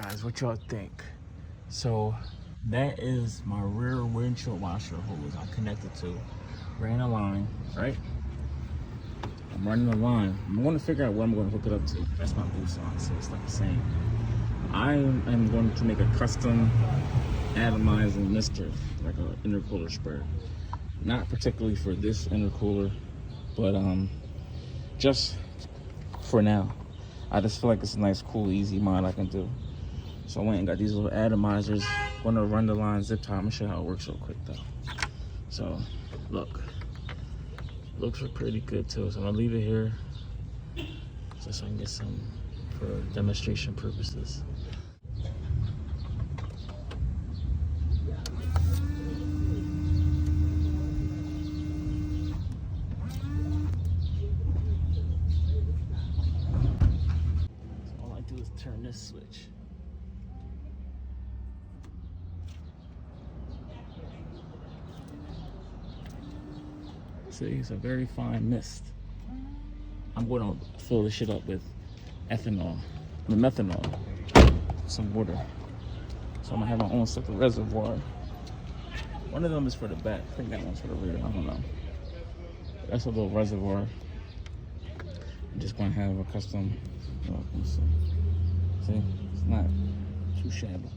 Guys, what y'all think? So that is my rear windshield washer hose I connected to. Ran a line, right? I'm running a line. I'm going to figure out what I'm going to hook it up to. That's my boost on, so it's like the same. I am going to make a custom atomizer mister, like an intercooler sprayer. Not particularly for this intercooler, but just for now. I just feel like it's a nice, cool, easy mod I can do. So I went and got these little atomizers. Gonna run the line zip tie. I'm gonna show you how it works real quick though. So look, looks pretty good too. So I'm gonna leave it here just so I can get some for demonstration purposes. So all I do is turn this switch. See, it's a very fine mist. I'm going to fill this shit up with methanol, some water. So I'm gonna have my own separate reservoir. One of them is for the back. I think that one's for the rear. I don't know. That's a little reservoir. I'm just gonna have a custom. See, it's not too shabby.